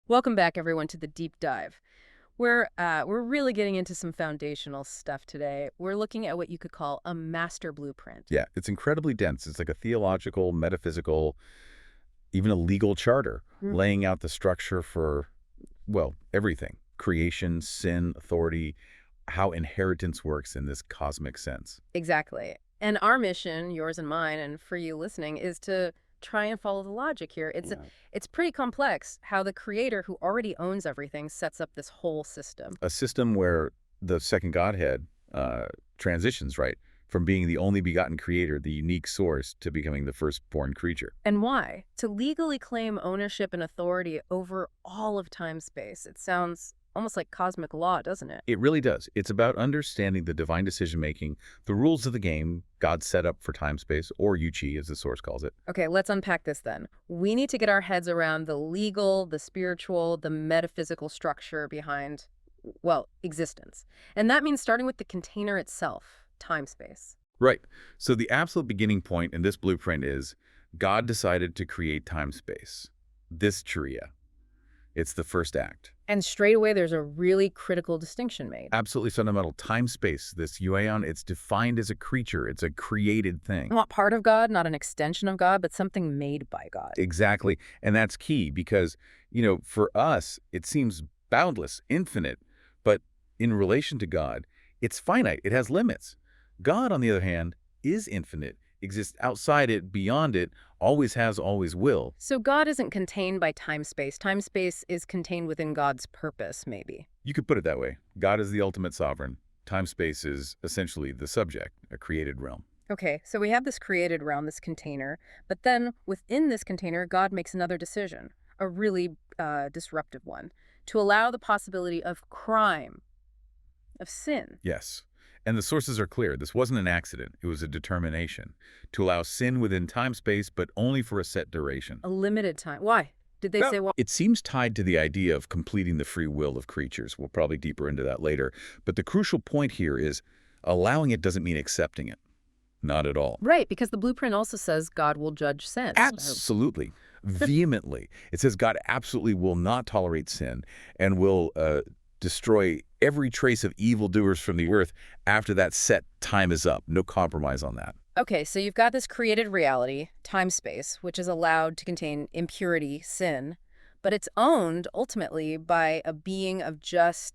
Welcome back, everyone, to the deep dive. We're really getting into some foundational stuff today. We're looking at what you could call a master blueprint. Yeah, it's incredibly dense. It's like a theological, metaphysical, even a legal charter laying out the structure for, well, everything. Creation, sin, authority, how inheritance works in this cosmic sense. Exactly. And our mission, yours and mine, and for you listening, is to try and follow the logic here. Yeah. It's pretty complex how the creator who already owns everything sets up this whole system. A system where the second Godhead transitions, right, from being the only begotten creator, the unique source, to becoming the firstborn creature. And why? To legally claim ownership and authority over all of time-space. It sounds almost like cosmic law, doesn't it? It really does. It's about understanding the divine decision-making, the rules of the game God set up for time-space, or Yu-Chi, as the source calls it. Okay, let's unpack this then. We need to get our heads around the legal, the spiritual, the metaphysical structure behind, well, existence. And that means starting with the container itself, time-space. Right. So the absolute beginning point in this blueprint is God decided to create time-space. This Sharia. It's the first act. And straight away, there's a really critical distinction made. Absolutely fundamental. Time-space, this euaion, it's defined as a creature. It's a created thing. Not part of God, not an extension of God, but something made by God. Exactly. And that's key because, for us, it seems boundless, infinite. But in relation to God, it's finite. It has limits. God, on the other hand, is infinite, exists outside it, beyond it, always has, always will. So God isn't contained by time-space. Time-space is contained within God's purpose, maybe. You could put it that way. God is the ultimate sovereign. Time-space is essentially the subject, a created realm. Okay, so we have this created realm, this container, but then within this container, God makes another decision, a really disruptive one, to allow the possibility of crime, of sin. Yes. And the sources are clear. This wasn't an accident. It was a determination to allow sin within time-space, but only for a set duration. A limited time. Why? Did they say why? It seems tied to the idea of completing the free will of creatures. We'll probably deeper into that later. But the crucial point here is allowing it doesn't mean accepting it. Not at all. Right, because the blueprint also says God will judge sin. Absolutely. Vehemently. It says God absolutely will not tolerate sin and will destroy every trace of evildoers from the earth after that set time is up. No compromise on that. Okay, so you've got this created reality, time-space, which is allowed to contain impurity, sin, but it's owned ultimately by a being of just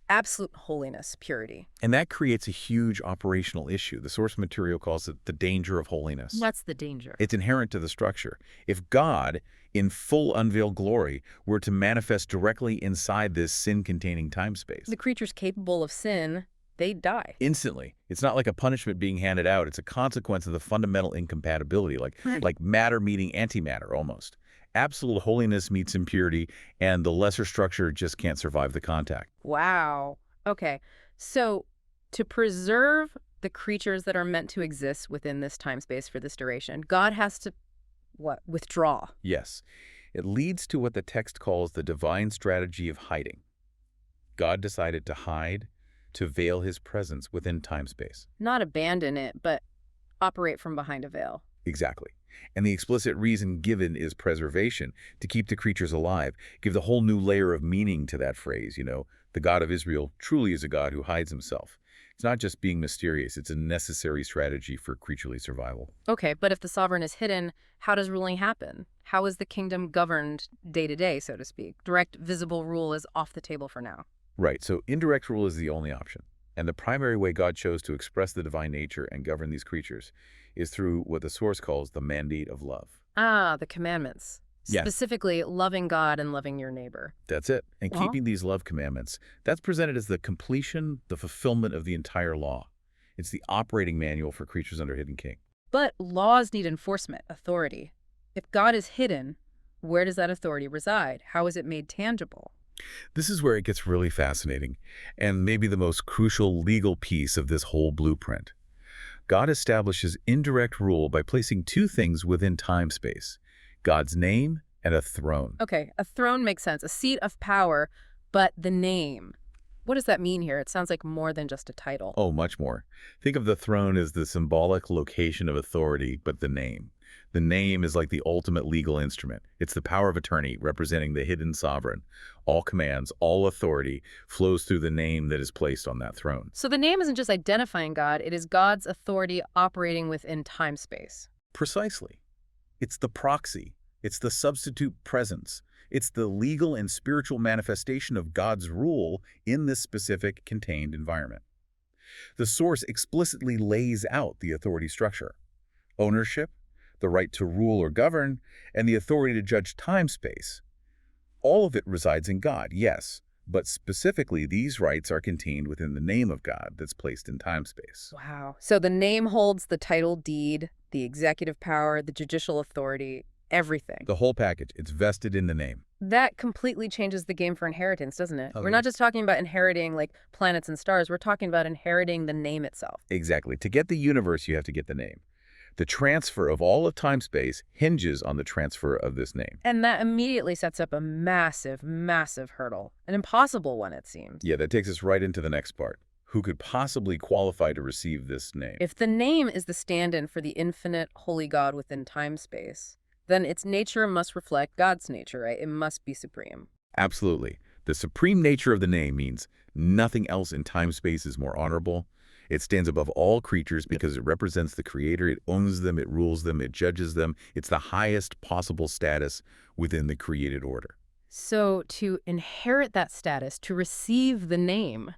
absolute holiness, purity. And that creates a huge operational issue. The source material calls it the danger of holiness. What's the danger? It's inherent to the structure. If God, in full unveiled glory, were to manifest directly inside this sin-containing time-space, The creatures capable of sin, they'd die. instantly. It's not like a punishment being handed out. It's a consequence of the fundamental incompatibility, like matter meeting antimatter almost. Absolute holiness meets impurity, and the lesser structure just can't survive the contact. Wow. Okay, so to preserve the creatures that are meant to exist within this time-space for this duration, God has to, what, withdraw. Yes, it leads to what the text calls the divine strategy of hiding. God decided to hide, to veil his presence within time-space. Not abandon it, but operate from behind a veil. Exactly. And the explicit reason given is preservation, to keep the creatures alive, give the whole new layer of meaning to that phrase, The God of Israel truly is a God who hides himself. It's not just being mysterious, it's a necessary strategy for creaturely survival. Okay, but if the sovereign is hidden, how does ruling happen? How is the kingdom governed day to day, so to speak? Direct, visible rule is off the table for now. Right, so indirect rule is the only option. And the primary way God chose to express the divine nature and govern these creatures is through what the source calls the mandate of love. Ah, the commandments. Yes. Specifically, loving God and loving your neighbor. That's it. And Uh-huh. keeping these love commandments, that's presented as the completion, the fulfillment of the entire law. It's the operating manual for creatures under Hidden King. But laws need enforcement, authority. If God is hidden, where does that authority reside? How is it made tangible? This is where it gets really fascinating, and maybe the most crucial legal piece of this whole blueprint. God establishes indirect rule by placing two things within time-space: God's name and a throne. Okay, a throne makes sense, a seat of power, but the name. What does that mean here? It sounds like more than just a title. Oh, much more. Think of the throne as the symbolic location of authority, but the name. The name is like the ultimate legal instrument. It's the power of attorney representing the hidden sovereign. All commands, all authority flows through the name that is placed on that throne. So the name isn't just identifying God, it is God's authority operating within time-space. Precisely. It's the proxy. It's the substitute presence. It's the legal and spiritual manifestation of God's rule in this specific contained environment. The source explicitly lays out the authority structure. Ownership, the right to rule or govern, and the authority to judge time-space. All of it resides in God, yes, but specifically these rights are contained within the name of God that's placed in time-space. Wow. So the name holds the title deed, the executive power, the judicial authority, everything. The whole package, it's vested in the name. That completely changes the game for inheritance, doesn't it? Oh, We're yeah. not just talking about inheriting like planets and stars. We're talking about inheriting the name itself. Exactly. To get the universe, you have to get the name. The transfer of all of time-space hinges on the transfer of this name. And that immediately sets up a massive, massive hurdle. An impossible one, it seems. Yeah, that takes us right into the next part. Who could possibly qualify to receive this name? If the name is the stand-in for the infinite holy God within time-space, then its nature must reflect God's nature, right? It must be supreme. Absolutely. The supreme nature of the name means nothing else in time-space is more honorable. It stands above all creatures because it represents the Creator. It owns them, it rules them, it judges them. It's the highest possible status within the created order. So to inherit that status, to receive the name,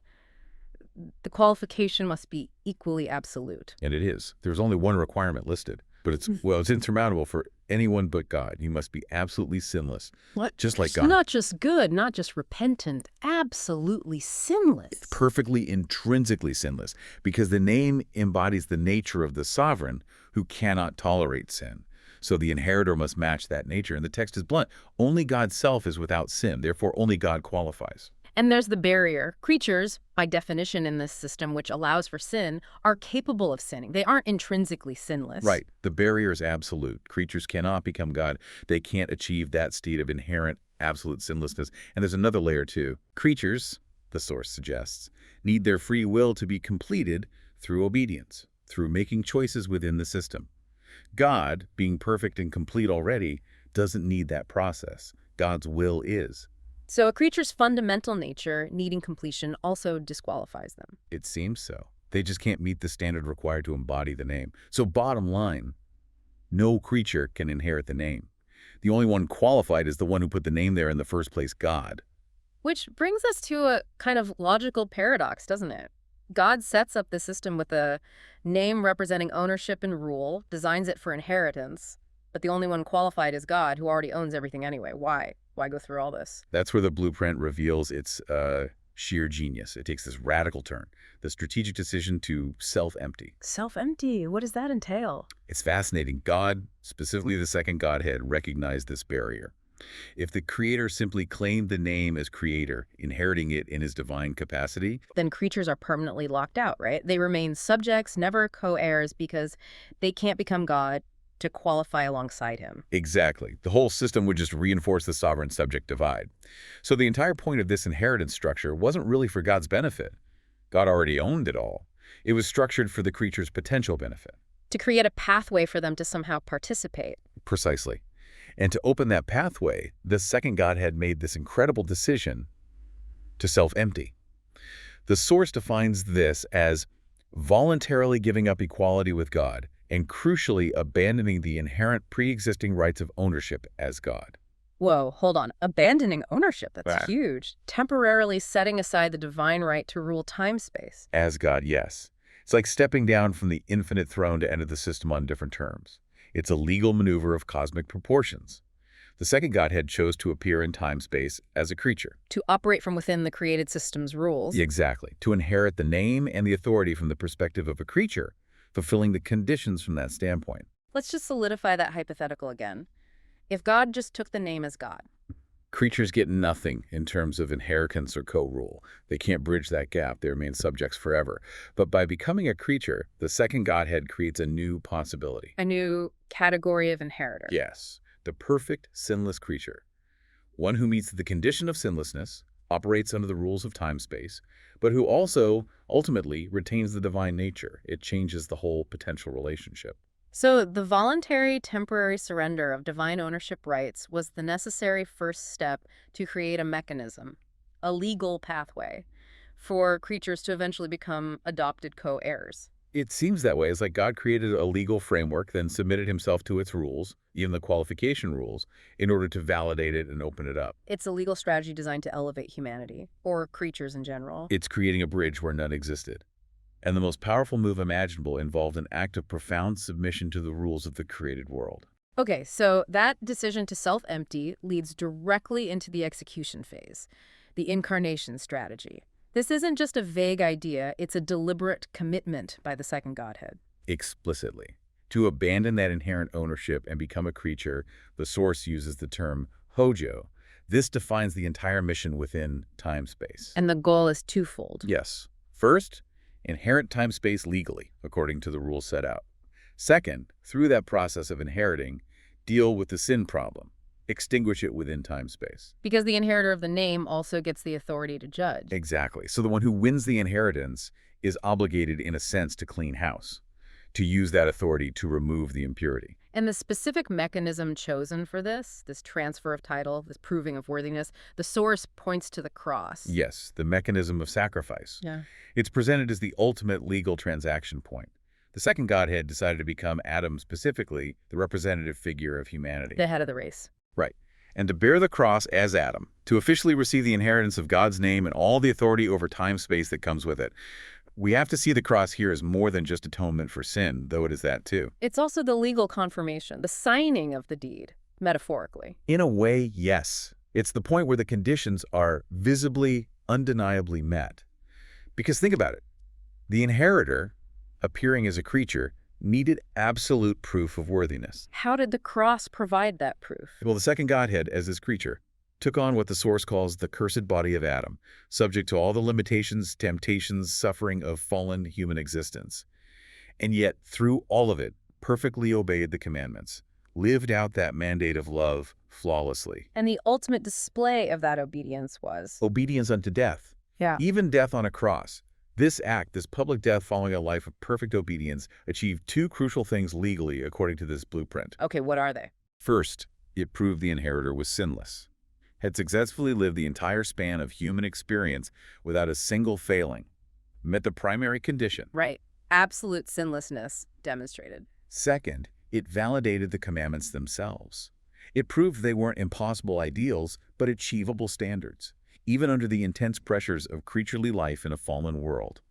the qualification must be equally absolute. And it is. There's only one requirement listed, but it's insurmountable for anyone but God. You must be absolutely sinless, What? just like God. Not just good, not just repentant, absolutely sinless. Perfectly intrinsically sinless, because the name embodies the nature of the sovereign who cannot tolerate sin. So the inheritor must match that nature. And the text is blunt. Only God's self is without sin. Therefore, only God qualifies. And there's the barrier. Creatures, by definition in this system, which allows for sin, are capable of sinning. They aren't intrinsically sinless. Right. The barrier is absolute. Creatures cannot become God. They can't achieve that state of inherent absolute sinlessness. And there's another layer, too. Creatures, the source suggests, need their free will to be completed through obedience, through making choices within the system. God, being perfect and complete already, doesn't need that process. God's will is. So a creature's fundamental nature, needing completion, also disqualifies them. It seems so. They just can't meet the standard required to embody the name. So bottom line, no creature can inherit the name. The only one qualified is the one who put the name there in the first place, God. Which brings us to a kind of logical paradox, doesn't it? God sets up the system with a name representing ownership and rule, designs it for inheritance, but the only one qualified is God, who already owns everything anyway. Why? Why go through all this? That's where the blueprint reveals its sheer genius. It takes this radical turn, the strategic decision to self-empty. Self-empty. What does that entail? It's fascinating. God, specifically the second Godhead, recognized this barrier. If the Creator simply claimed the name as Creator, inheriting it in his divine capacity, Then creatures are permanently locked out, right? They remain subjects, never co-heirs, because they can't become God to qualify alongside him. exactly, the whole system would just reinforce the sovereign-subject divide. So the entire point of this inheritance structure wasn't really for God's benefit. God already owned it all. It was structured for the creature's potential benefit. To create a pathway for them to somehow participate. Precisely. And to open that pathway, the second Godhead made this incredible decision to self-empty. The source defines this as voluntarily giving up equality with God and crucially abandoning the inherent pre-existing rights of ownership as God. Whoa, hold on. Abandoning ownership, that's Right. huge. Temporarily setting aside the divine right to rule time-space. As God, yes. It's like stepping down from the infinite throne to enter the system on different terms. It's a legal maneuver of cosmic proportions. The second Godhead chose to appear in time-space as a creature. To operate from within the created system's rules. Exactly. To inherit the name and the authority from the perspective of a creature, fulfilling the conditions from that standpoint. Let's just solidify that hypothetical again. If God just took the name as God, Creatures get nothing in terms of inheritance or co-rule. They can't bridge that gap. They remain subjects forever. But by becoming a creature, the second Godhead creates a new possibility. a new category of inheritor. Yes, the perfect, sinless creature. One who meets the condition of sinlessness, operates under the rules of time-space, but who also, ultimately, retains the divine nature. It changes the whole potential relationship. So the voluntary temporary surrender of divine ownership rights was the necessary first step to create a mechanism, a legal pathway, for creatures to eventually become adopted co-heirs. It seems that way. It's like God created a legal framework, then submitted himself to its rules, even the qualification rules, in order to validate it and open it up. It's a legal strategy designed to elevate humanity, or creatures in general. It's creating a bridge where none existed. And the most powerful move imaginable involved an act of profound submission to the rules of the created world. Okay, so that decision to self-empty leads directly into the execution phase, the incarnation strategy. This isn't just a vague idea, it's a deliberate commitment by the second Godhead. Explicitly. To abandon that inherent ownership and become a creature, the source uses the term hojo. This defines the entire mission within time-space. And the goal is twofold. Yes. First, inherit time-space legally, according to the rules set out. Second, through that process of inheriting, deal with the sin problem. Extinguish it within time-space. Because the inheritor of the name also gets the authority to judge. Exactly. So the one who wins the inheritance is obligated, in a sense, to clean house, to use that authority to remove the impurity. And the specific mechanism chosen for this transfer of title, this proving of worthiness, the source points to the cross. Yes, the mechanism of sacrifice. Yeah. It's presented as the ultimate legal transaction point. The second Godhead decided to become Adam, specifically the representative figure of humanity. The head of the race. Right. And to bear the cross as Adam, to officially receive the inheritance of God's name and all the authority over time-space that comes with it. We have to see the cross here as more than just atonement for sin, though it is that too. It's also the legal confirmation, the signing of the deed, metaphorically. In a way, yes. It's the point where the conditions are visibly, undeniably met. Because think about it. The inheritor, appearing as a creature, needed absolute proof of worthiness. How did the cross provide that proof? Well, the second Godhead, as this creature, took on what the source calls the cursed body of Adam, subject to all the limitations, temptations, suffering of fallen human existence. And yet, through all of it, perfectly obeyed the commandments, lived out that mandate of love flawlessly. And the ultimate display of that obedience was? Obedience unto death. Yeah. Even death on a cross. This act, this public death following a life of perfect obedience, achieved two crucial things legally according to this blueprint. Okay, what are they? First, it proved the inheritor was sinless, had successfully lived the entire span of human experience without a single failing, met the primary condition. Right. Absolute sinlessness demonstrated. Second, it validated the commandments themselves. It proved they weren't impossible ideals, but achievable standards, even under the intense pressures of creaturely life in a fallen world.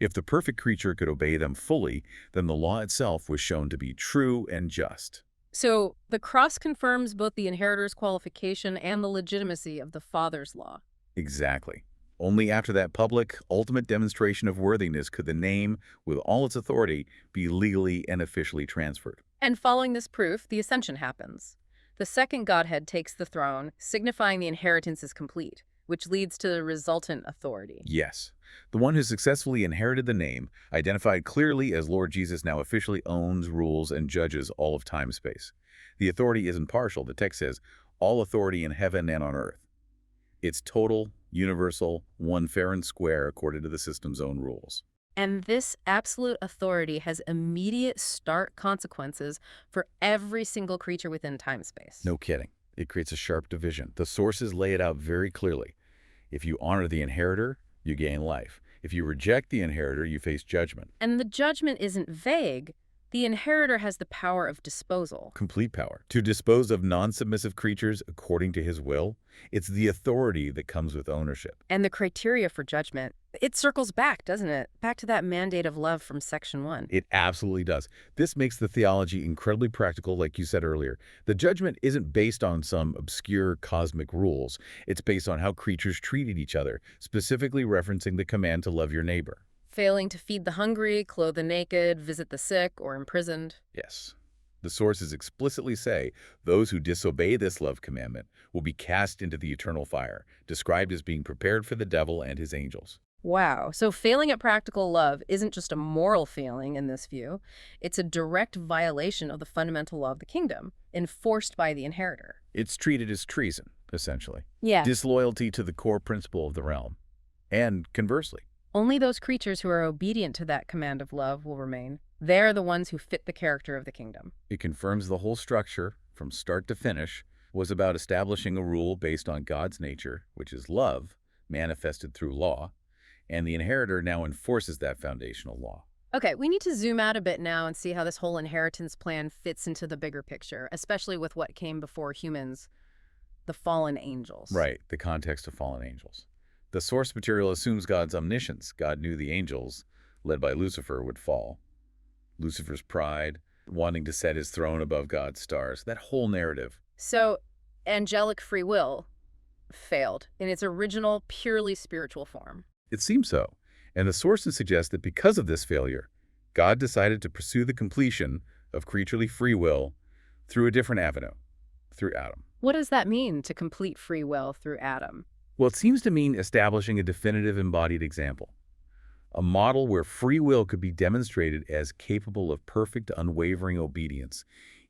If the perfect creature could obey them fully, then the law itself was shown to be true and just. So the cross confirms both the inheritor's qualification and the legitimacy of the Father's law. Exactly. Only after that public, ultimate demonstration of worthiness could the name, with all its authority, be legally and officially transferred. And following this proof, the ascension happens. The second Godhead takes the throne, signifying the inheritance is complete, which leads to the resultant authority. Yes. The one who successfully inherited the name, identified clearly as Lord Jesus, now officially owns, rules, and judges all of time-space. The authority isn't partial. The text says, all authority in heaven and on earth. It's total, universal, one fair and square according to the system's own rules. And this absolute authority has immediate stark consequences for every single creature within time-space. No kidding. It creates a sharp division. The sources lay it out very clearly. If you honor the inheritor, you gain life. If you reject the inheritor, you face judgment. And the judgment isn't vague. The inheritor has the power of disposal. Complete power. To dispose of non-submissive creatures according to his will, it's the authority that comes with ownership. And the criteria for judgment, it circles back, doesn't it? Back to that mandate of love from section 1. It absolutely does. This makes the theology incredibly practical, like you said earlier. The judgment isn't based on some obscure cosmic rules. It's based on how creatures treated each other, specifically referencing the command to love your neighbor. Failing to feed the hungry, clothe the naked, visit the sick, or imprisoned. Yes. The sources explicitly say those who disobey this love commandment will be cast into the eternal fire, described as being prepared for the devil and his angels. Wow. So failing at practical love isn't just a moral failing in this view. It's a direct violation of the fundamental law of the kingdom, enforced by the inheritor. It's treated as treason, essentially. Yeah. Disloyalty to the core principle of the realm. And conversely, Only those creatures who are obedient to that command of love will remain. They're the ones who fit the character of the kingdom. It confirms the whole structure, from start to finish, was about establishing a rule based on God's nature, which is love, manifested through law, and the inheritor now enforces that foundational law. Okay, we need to zoom out a bit now and see how this whole inheritance plan fits into the bigger picture, especially with what came before humans, the fallen angels. Right, the context of fallen angels. The source material assumes God's omniscience. God knew the angels, led by Lucifer, would fall. Lucifer's pride, wanting to set his throne above God's stars, that whole narrative. So, angelic free will failed in its original, purely spiritual form. It seems so, and the sources suggest that because of this failure, God decided to pursue the completion of creaturely free will through a different avenue, through Adam. What does that mean, to complete free will through Adam? Well, it seems to mean establishing a definitive embodied example, a model where free will could be demonstrated as capable of perfect, unwavering obedience,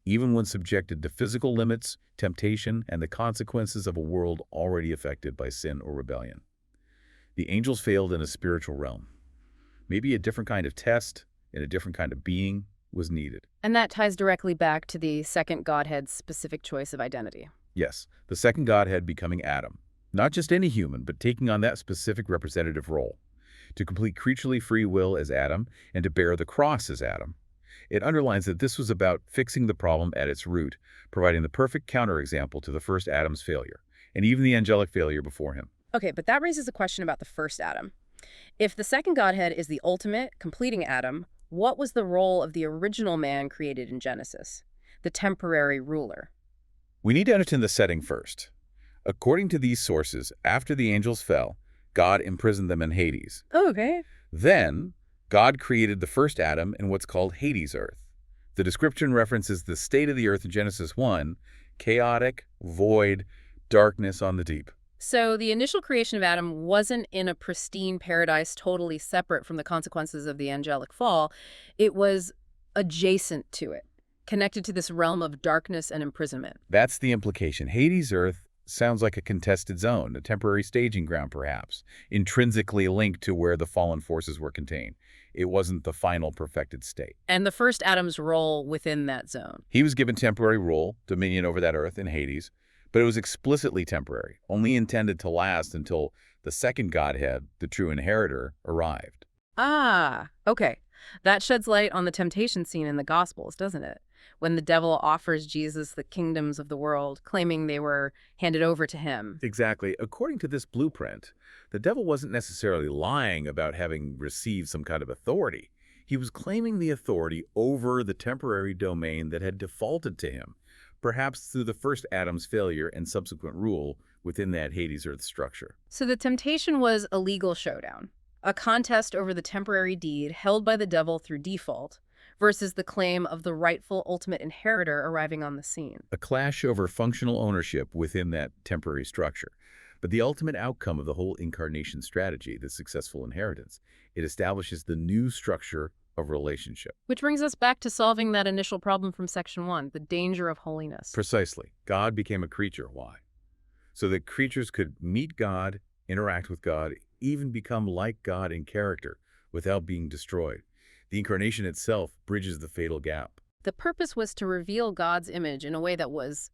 even when subjected to physical limits, temptation, and the consequences of a world already affected by sin or rebellion. The angels failed in a spiritual realm. Maybe a different kind of test and a different kind of being was needed. And that ties directly back to the second Godhead's specific choice of identity. Yes, the second Godhead becoming Adam. Not just any human, but taking on that specific representative role. To complete creaturely free will as Adam and to bear the cross as Adam. It underlines that this was about fixing the problem at its root, providing the perfect counterexample to the first Adam's failure, and even the angelic failure before him. Okay, but that raises a question about the first Adam. If the second Godhead is the ultimate, completing Adam, what was the role of the original man created in Genesis, the temporary ruler? We need to understand the setting first. According to these sources, after the angels fell, God imprisoned them in Hades. Okay. Then, God created the first Adam in what's called Hades' earth. The description references the state of the earth in Genesis 1, chaotic, void, darkness on the deep. So the initial creation of Adam wasn't in a pristine paradise totally separate from the consequences of the angelic fall. It was adjacent to it, connected to this realm of darkness and imprisonment. That's the implication. Hades' earth sounds like a contested zone, a temporary staging ground perhaps, intrinsically linked to where the fallen forces were contained. It wasn't the final perfected state. And the first Adam's role within that zone. He was given temporary rule, dominion over that earth in Hades, but it was explicitly temporary, only intended to last until the second Godhead, the true inheritor, arrived. Ah, okay. That sheds light on the temptation scene in the Gospels, doesn't it? When the devil offers Jesus the kingdoms of the world, claiming they were handed over to him. Exactly. According to this blueprint, the devil wasn't necessarily lying about having received some kind of authority. He was claiming the authority over the temporary domain that had defaulted to him, perhaps through the first Adam's failure and subsequent rule within that Hades earth structure. So the temptation was a legal showdown, a contest over the temporary deed held by the devil through default, versus the claim of the rightful ultimate inheritor arriving on the scene. A clash over functional ownership within that temporary structure. But the ultimate outcome of the whole incarnation strategy, the successful inheritance, it establishes the new structure of relationship. Which brings us back to solving that initial problem from Section 1, the danger of holiness. Precisely. God became a creature. Why? So that creatures could meet God, interact with God, even become like God in character without being destroyed. The incarnation itself bridges the fatal gap. The purpose was to reveal God's image in a way that was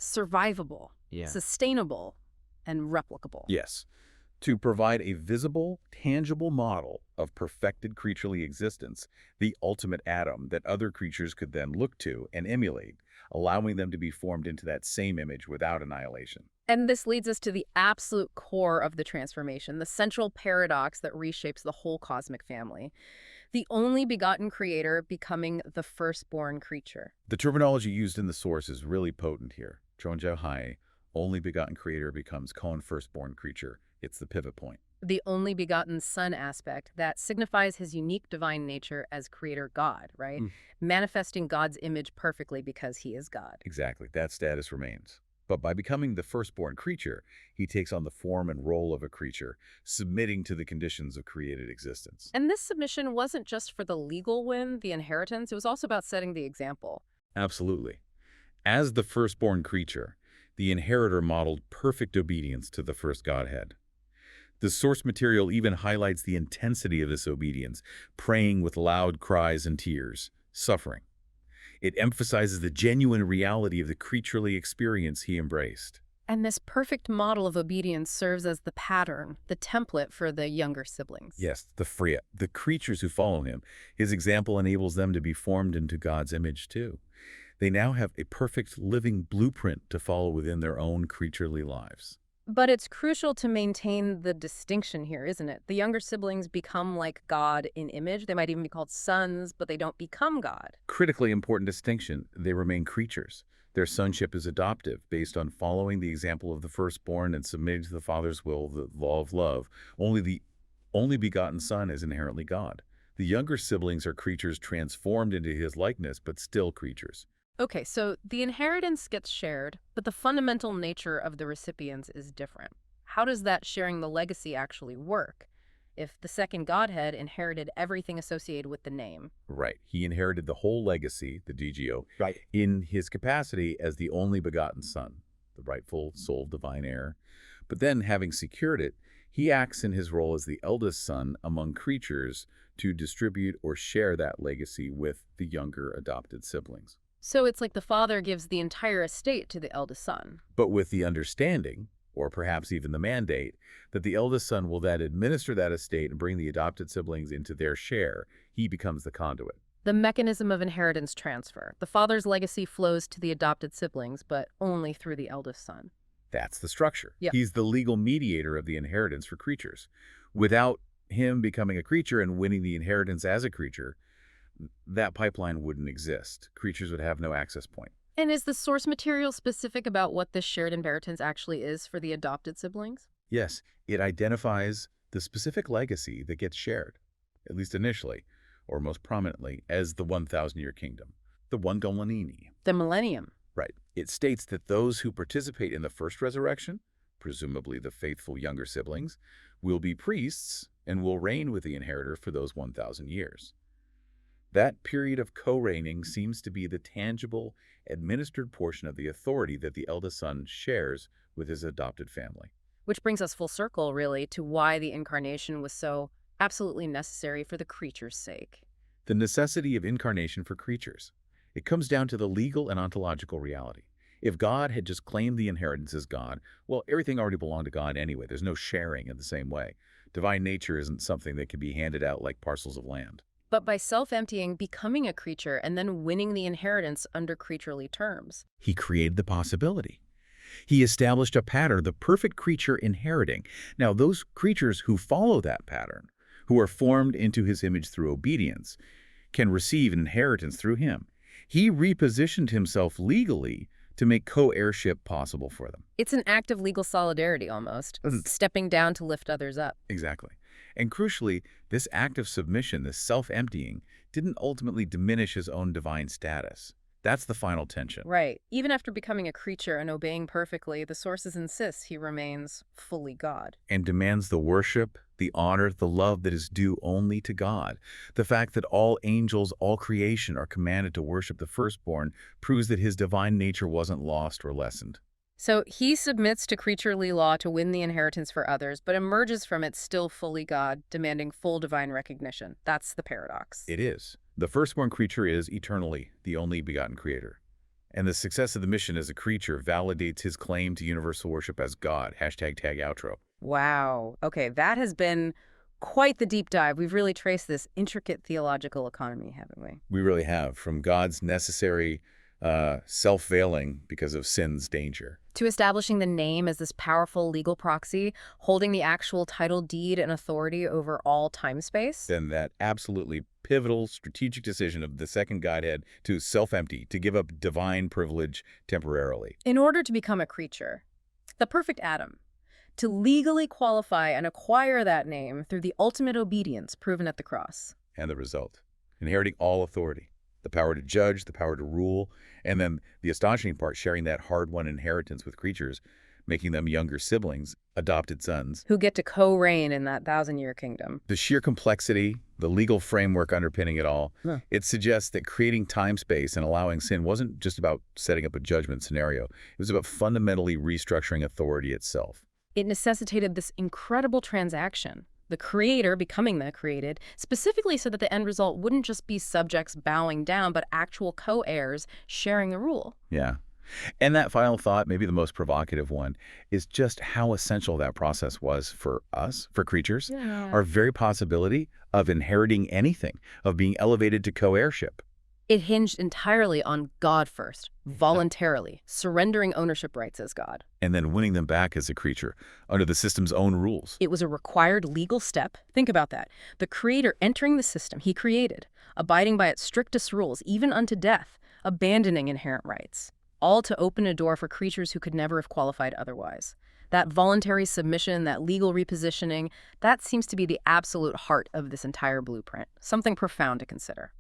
survivable, sustainable, and replicable. Yes. To provide a visible, tangible model of perfected creaturely existence, the ultimate Adam that other creatures could then look to and emulate, allowing them to be formed into that same image without annihilation. And this leads us to the absolute core of the transformation, the central paradox that reshapes the whole cosmic family. The only begotten creator becoming the firstborn creature. The terminology used in the source is really potent here. Tronjao only begotten creator becomes Kon firstborn creature. It's the pivot point. The only begotten son aspect that signifies his unique divine nature as creator God, right? Manifesting God's image perfectly because he is God. Exactly. That status remains. But by becoming the firstborn creature, he takes on the form and role of a creature, submitting to the conditions of created existence. And this submission wasn't just for the legal win, the inheritance, it was also about setting the example. Absolutely. As the firstborn creature, the inheritor modeled perfect obedience to the first Godhead. The source material even highlights the intensity of this obedience, praying with loud cries and tears, suffering. It emphasizes the genuine reality of the creaturely experience he embraced. And this perfect model of obedience serves as the pattern, the template for the younger siblings. Yes, the Freya, the creatures who follow him. His example enables them to be formed into God's image too. They now have a perfect living blueprint to follow within their own creaturely lives. But it's crucial to maintain the distinction here, isn't it? The younger siblings become like God in image. They might even be called sons, but they don't become God. Critically important distinction, they remain creatures. Their sonship is adoptive, based on following the example of the firstborn and submitting to the Father's will, the law of love. Only the only begotten Son is inherently God. The younger siblings are creatures transformed into his likeness, but still creatures. Okay, so the inheritance gets shared, but the fundamental nature of the recipients is different. How does that sharing the legacy actually work? If the second Godhead inherited everything associated with the name. Right. He inherited the whole legacy, the DGO, Right. in his capacity as the only begotten Son, the rightful sole divine heir. But then, having secured it, he acts in his role as the eldest son among creatures to distribute or share that legacy with the younger adopted siblings. So it's like the father gives the entire estate to the eldest son. But with the understanding, or perhaps even the mandate, that the eldest son will then administer that estate and bring the adopted siblings into their share. He becomes the conduit. The mechanism of inheritance transfer. The father's legacy flows to the adopted siblings, but only through the eldest son. That's the structure. Yep. He's the legal mediator of the inheritance for creatures. Without him becoming a creature and winning the inheritance as a creature, that pipeline wouldn't exist. Creatures would have no access point. And is the source material specific about what this shared inheritance actually is for the adopted siblings? Yes, it identifies the specific legacy that gets shared, at least initially, or most prominently, as the 1,000-year kingdom, the one dominini. The millennium. Right. It states that those who participate in the first resurrection, presumably the faithful younger siblings, will be priests and will reign with the inheritor for those 1,000 years. That period of co-reigning seems to be the tangible, administered portion of the authority that the eldest son shares with his adopted family. Which brings us full circle, really, to why the incarnation was so absolutely necessary for the creature's sake. The necessity of incarnation for creatures. It comes down to the legal and ontological reality. If God had just claimed the inheritance as God, well, everything already belonged to God anyway. There's no sharing in the same way. Divine nature isn't something that can be handed out like parcels of land. But by self-emptying, becoming a creature, and then winning the inheritance under creaturely terms. He created the possibility. He established a pattern, the perfect creature inheriting. Now, those creatures who follow that pattern, who are formed into his image through obedience, can receive an inheritance through him. He repositioned himself legally to make co-heirship possible for them. It's an act of legal solidarity, almost, stepping down to lift others up. Exactly. And crucially, this act of submission, this self-emptying, didn't ultimately diminish his own divine status. That's the final tension. Right. Even after becoming a creature and obeying perfectly, the sources insist he remains fully God. And demands the worship, the honor, the love that is due only to God. The fact that all angels, all creation are commanded to worship the firstborn proves that his divine nature wasn't lost or lessened. So he submits to creaturely law to win the inheritance for others, but emerges from it still fully God, demanding full divine recognition. That's the paradox. It is. The firstborn creature is eternally the only begotten creator. And the success of the mission as a creature validates his claim to universal worship as God. Hashtag tag outro. Wow. Okay, that has been quite the deep dive. We've really traced this intricate theological economy, haven't we? We really have. From God's necessary self-veiling because of sin's danger, To establishing the name as this powerful legal proxy, holding the actual title deed and authority over all time-space. then that absolutely pivotal strategic decision of the second Godhead to self-empty, to give up divine privilege temporarily. In order to become a creature, the perfect Adam, to legally qualify and acquire that name through the ultimate obedience proven at the cross. And the result, inheriting all authority, the power to judge, the power to rule, and then the astonishing part, sharing that hard-won inheritance with creatures, making them younger siblings, adopted sons. Who get to co-reign in that 1,000-year kingdom. The sheer complexity, the legal framework underpinning it all, Yeah. it suggests that creating time-space and allowing sin wasn't just about setting up a judgment scenario. It was about fundamentally restructuring authority itself. It necessitated this incredible transaction, the creator becoming the created, specifically so that the end result wouldn't just be subjects bowing down, but actual co-heirs sharing the rule. Yeah. And that final thought, maybe the most provocative one, is just how essential that process was for us, for creatures. Yeah. Our very possibility of inheriting anything, of being elevated to co-heirship. It hinged entirely on God first, voluntarily, surrendering ownership rights as God. And then winning them back as a creature, under the system's own rules. It was a required legal step. Think about that. The creator entering the system he created, abiding by its strictest rules, even unto death, abandoning inherent rights, all to open a door for creatures who could never have qualified otherwise. That voluntary submission, that legal repositioning, that seems to be the absolute heart of this entire blueprint, something profound to consider.